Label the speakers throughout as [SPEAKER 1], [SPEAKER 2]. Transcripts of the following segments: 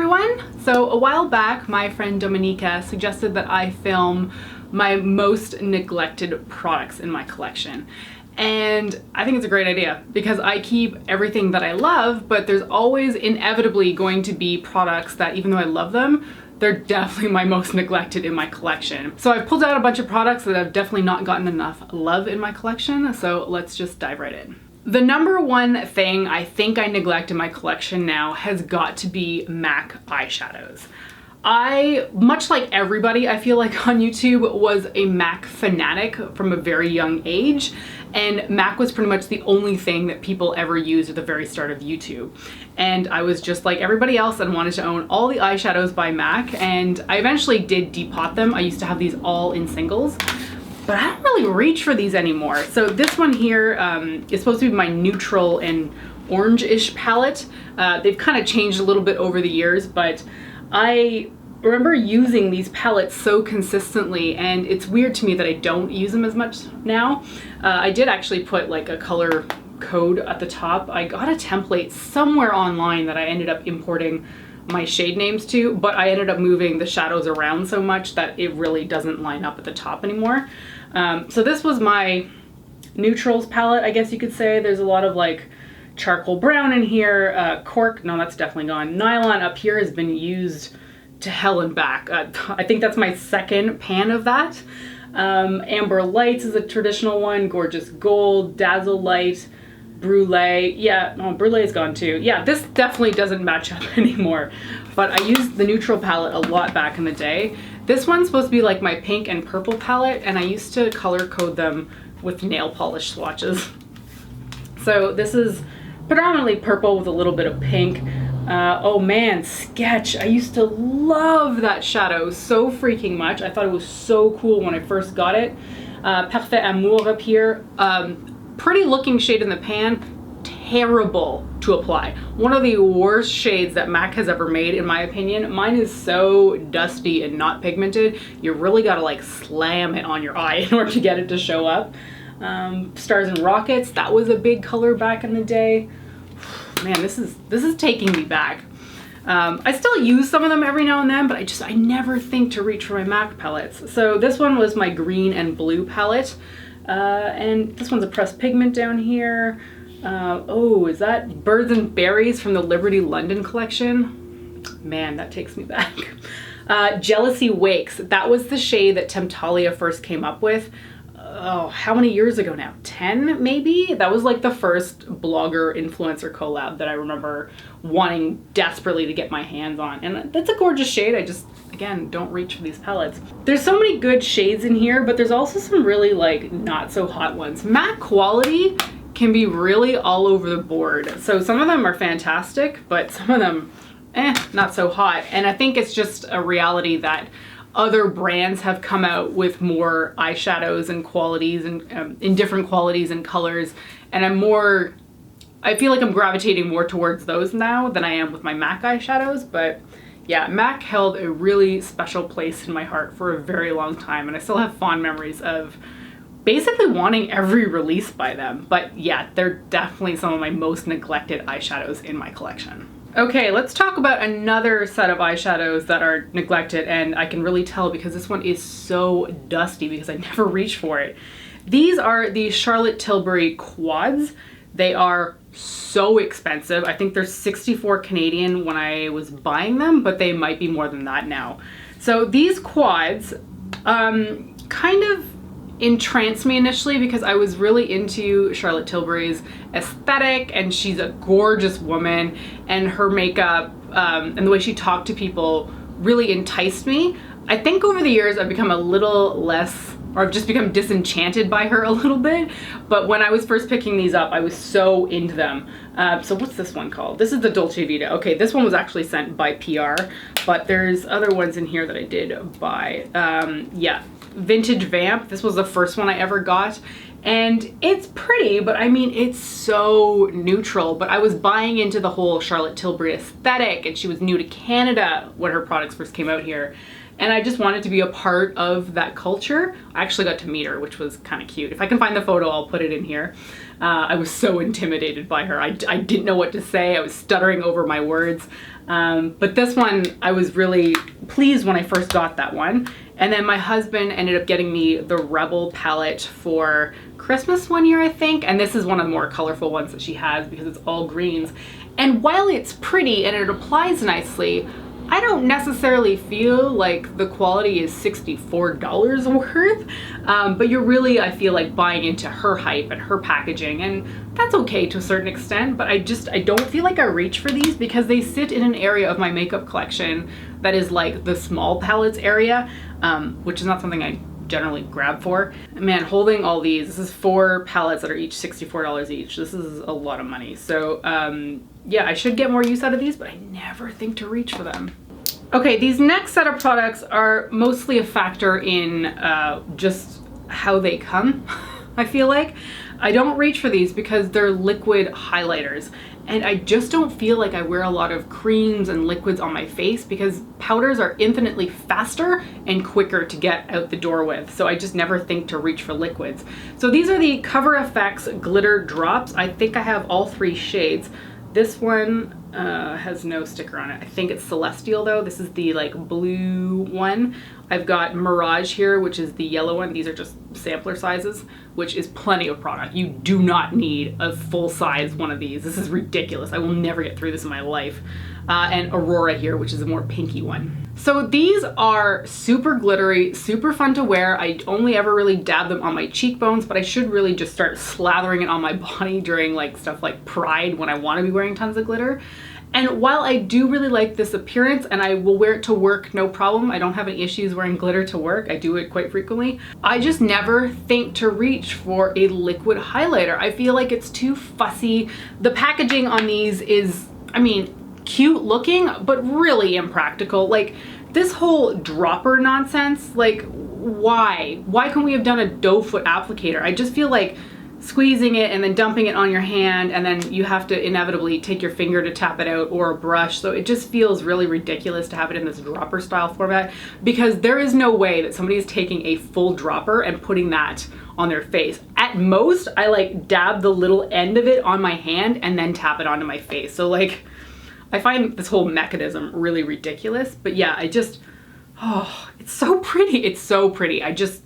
[SPEAKER 1] everyone! So a while back, my friend Dominica suggested that I film my most neglected products in my collection. And I think it's a great idea because I keep everything that I love, but there's always inevitably going to be products that, even though I love them, they're definitely my most neglected in my collection. So I've pulled out a bunch of products that have definitely not gotten enough love in my collection, so let's just dive right in. The number one thing I think I neglect in my collection now has got to be MAC eyeshadows. I, much like everybody I feel like on YouTube, was a MAC fanatic from a very young age, and MAC was pretty much the only thing that people ever used at the very start of YouTube. And I was just like everybody else and wanted to own all the eyeshadows by MAC, and I eventually did depot them. I used to have these all in singles, but I don't really reach for these anymore. So this one here is supposed to be my neutral and orange-ish palette. They've kind of changed a little bit over the years, but I remember using these palettes so consistently, and it's weird to me that I don't use them as much now. I did actually put like a color code at the top. I got a template somewhere online that I ended up importing my shade names to, but I ended up moving the shadows around so much that it really doesn't line up at the top anymore. So this was my neutrals palette, I guess you could say. There's a lot of like charcoal brown in here, cork, no, that's definitely gone. Nylon up here has been used to hell and back. I think that's my second pan of that. Amber Lights is a traditional one, Gorgeous Gold, Dazzle Light, Brulee. Yeah, no, Brulee is gone too. Yeah, this definitely doesn't match up anymore, but I used the neutral palette a lot back in the day. This one's supposed to be like my pink and purple palette, and I used to color code them with nail polish swatches. So this is predominantly purple with a little bit of pink. Oh man, Sketch. I used to love that shadow so freaking much. I thought it was so cool when I first got it. Parfait Amour up here. Pretty looking shade in the pan, terrible to apply. One of the worst shades that MAC has ever made, in my opinion. Mine is so dusty and not pigmented. You really gotta like slam it on your eye in order to get it to show up. Stars and Rockets, that was a big color back in the day. Man, this is taking me back. I still use some of them every now and then, but I never think to reach for my MAC palettes. So this one was my green and blue palette. And this one's a pressed pigment down here. Oh, is that Birds and Berries from the Liberty London collection? Man, that takes me back. Jealousy Wakes, that was the shade that Temptalia first came up with. Oh, how many years ago now? 10 maybe? That was like the first blogger influencer collab that I remember wanting desperately to get my hands on. And that's a gorgeous shade. I just, again, don't reach for these palettes. There's so many good shades in here, but there's also some really like not so hot ones. MAC quality can be really all over the board. So some of them are fantastic, but some of them, not so hot. And I think it's just a reality that other brands have come out with more eyeshadows and qualities and in different qualities and colors, and I feel like I'm gravitating more towards those now than I am with my MAC eyeshadows. But yeah, MAC held a really special place in my heart for a very long time, and I still have fond memories of basically wanting every release by them. But yeah, they're definitely some of my most neglected eyeshadows in my collection. Okay, let's talk about another set of eyeshadows that are neglected, and I can really tell because this one is so dusty because I never reach for it. These are the Charlotte Tilbury quads. They are so expensive. I think they're 64 Canadian when I was buying them, but they might be more than that now. So these quads kind of entranced me initially because I was really into Charlotte Tilbury's aesthetic, and she's a gorgeous woman, and her makeup and the way she talked to people really enticed me. I think over the years I've become a little less, or I've just become disenchanted by her a little bit, but when I was first picking these up, I was so into them. So what's this one called? This is the Dolce Vita. Okay, this one was actually sent by PR, but there's other ones in here that I did buy. Yeah, Vintage Vamp. This was the first one I ever got, and it's pretty, but I mean, it's so neutral. But I was buying into the whole Charlotte Tilbury aesthetic, and she was new to Canada when her products first came out here, and I just wanted to be a part of that culture. I actually got to meet her, which was kind of cute. If I can find the photo, I'll put it in here. I was so intimidated by her. I didn't know what to say. I was stuttering over my words. But this one, I was really pleased when I first got that one. And then my husband ended up getting me the Rebel palette for Christmas one year, I think. And this is one of the more colorful ones that she has because it's all greens. And while it's pretty and it applies nicely, I don't necessarily feel like the quality is $64 worth, but you're really, I feel like, buying into her hype and her packaging, and that's okay to a certain extent, but I don't feel like I reach for these because they sit in an area of my makeup collection that is like the small palettes area, which is not something I generally grab for. Man, holding all these, this is 4 palettes that are each $64 each. This is a lot of money. So yeah, I should get more use out of these, but I never think to reach for them. Okay, these next set of products are mostly a factor in just how they come, I feel like. I don't reach for these because they're liquid highlighters, and I just don't feel like I wear a lot of creams and liquids on my face because powders are infinitely faster and quicker to get out the door with, so I just never think to reach for liquids. So these are the Cover FX glitter drops. I think I have all 3 shades. This one has no sticker on it. I think it's Celestial though. This is the like blue one. I've got Mirage here, which is the yellow one. These are just sampler sizes, which is plenty of product. You do not need a full size one of these. This is ridiculous. I will never get through this in my life. And Aurora here, which is a more pinky one. So these are super glittery, super fun to wear. I only ever really dab them on my cheekbones, but I should really just start slathering it on my body during like stuff like Pride when I want to be wearing tons of glitter. And while I do really like this appearance and I will wear it to work no problem, I don't have any issues wearing glitter to work, I do it quite frequently, I just never think to reach for a liquid highlighter. I feel like it's too fussy. The packaging on these is, I mean, cute looking, but really impractical. Like this whole dropper nonsense, like why? Why couldn't we have done a doe foot applicator? I just feel like squeezing it and then dumping it on your hand, and then you have to inevitably take your finger to tap it out, or a brush. So it just feels really ridiculous to have it in this dropper style format, because there is no way that somebody is taking a full dropper and putting that on their face. At most, I like dab the little end of it on my hand and then tap it onto my face. So like, I find this whole mechanism really ridiculous, but yeah, I just, oh, it's so pretty. It's so pretty. I just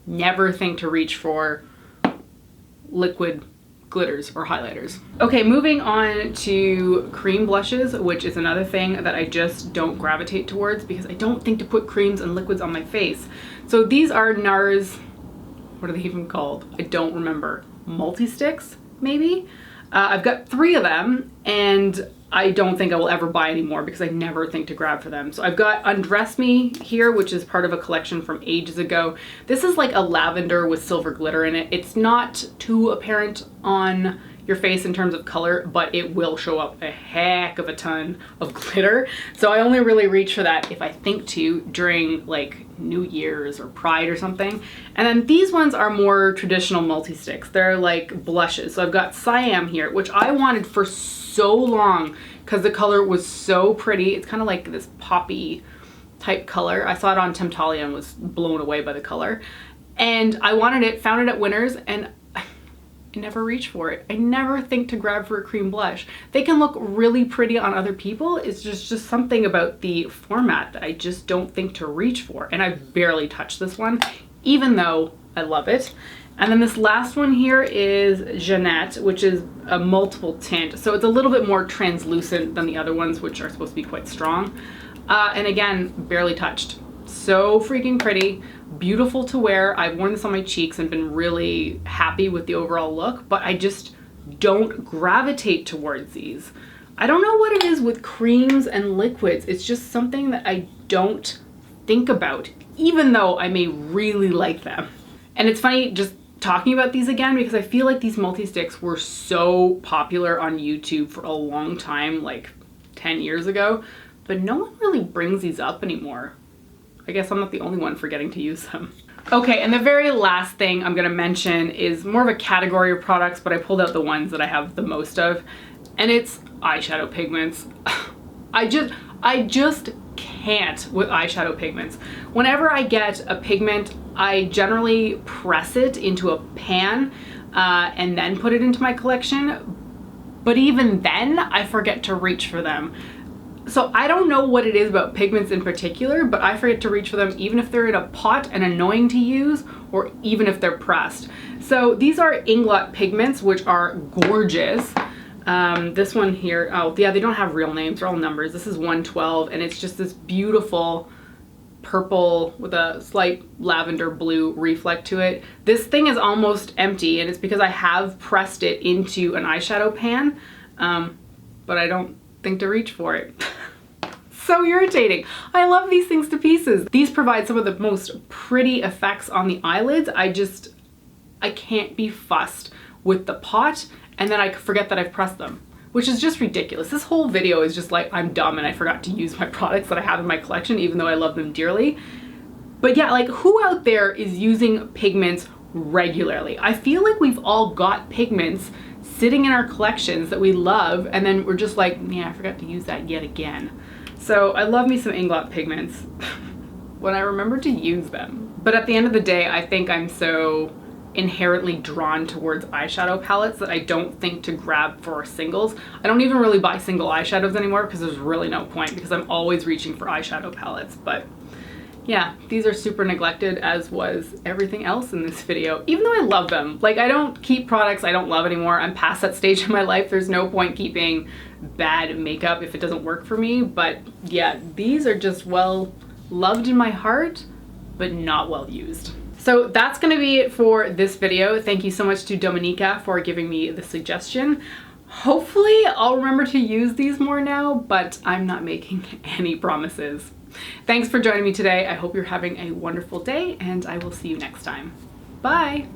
[SPEAKER 1] never think to reach for liquid glitters or highlighters. Okay, moving on to cream blushes, which is another thing that I just don't gravitate towards because I don't think to put creams and liquids on my face. So these are NARS, what are they even called? I don't remember. Multisticks, maybe? I've got 3 of them, and I don't think I will ever buy any more because I never think to grab for them. So I've got Undress Me here, which is part of a collection from ages ago. This is like a lavender with silver glitter in it. It's not too apparent on your face in terms of color, but it will show up a heck of a ton of glitter. So I only really reach for that if I think to during like New Year's or Pride or something. And then these ones are more traditional multi-sticks. They're like blushes. So I've got Siam here, which I wanted for so long because the color was so pretty. It's kind of like this poppy type color. I saw it on Temptalia and was blown away by the color. And I wanted it, found it at Winners, and I never reach for it. I never think to grab for a cream blush. They can look really pretty on other people. It's just something about the format that I just don't think to reach for. And I barely touched this one, even though I love it. And then this last one here is Jeanette, which is a multiple tint. So it's a little bit more translucent than the other ones, which are supposed to be quite strong. And again, barely touched. So freaking pretty, beautiful to wear. I've worn this on my cheeks and been really happy with the overall look, but I just don't gravitate towards these. I don't know what it is with creams and liquids. It's just something that I don't think about, even though I may really like them. And it's funny just talking about these again because I feel like these multi-sticks were so popular on YouTube for a long time, like 10 years ago, but no one really brings these up anymore. I guess I'm not the only one forgetting to use them. Okay, and the very last thing I'm gonna mention is more of a category of products, but I pulled out the ones that I have the most of, and it's eyeshadow pigments. I just can't with eyeshadow pigments. Whenever I get a pigment, I generally press it into a pan and then put it into my collection. But even then, I forget to reach for them. So I don't know what it is about pigments in particular, but I forget to reach for them even if they're in a pot and annoying to use, or even if they're pressed. So these are INGLOT pigments, which are gorgeous. This one here, oh yeah, they don't have real names, they're all numbers. This is 112, and it's just this beautiful purple with a slight lavender blue reflect to it. This thing is almost empty, and it's because I have pressed it into an eyeshadow pan, but I don't think to reach for it. So irritating. I love these things to pieces. These provide some of the most pretty effects on the eyelids. I can't be fussed with the pot, and then I forget that I've pressed them, which is just ridiculous. This whole video is just like, I'm dumb and I forgot to use my products that I have in my collection, even though I love them dearly. But yeah, like, who out there is using pigments regularly? I feel like we've all got pigments sitting in our collections that we love, and then we're just like, yeah, I forgot to use that yet again. So I love me some INGLOT pigments when I remember to use them. But at the end of the day, I think I'm so inherently drawn towards eyeshadow palettes that I don't think to grab for singles. I don't even really buy single eyeshadows anymore because there's really no point, because I'm always reaching for eyeshadow palettes. But yeah, these are super neglected, as was everything else in this video, even though I love them. Like, I don't keep products I don't love anymore. I'm past that stage in my life. There's no point keeping bad makeup if it doesn't work for me. But yeah, these are just well loved in my heart, but not well used. So that's gonna be it for this video. Thank you so much to Dominica for giving me the suggestion. Hopefully I'll remember to use these more now, but I'm not making any promises. Thanks for joining me today. I hope you're having a wonderful day, and I will see you next time. Bye.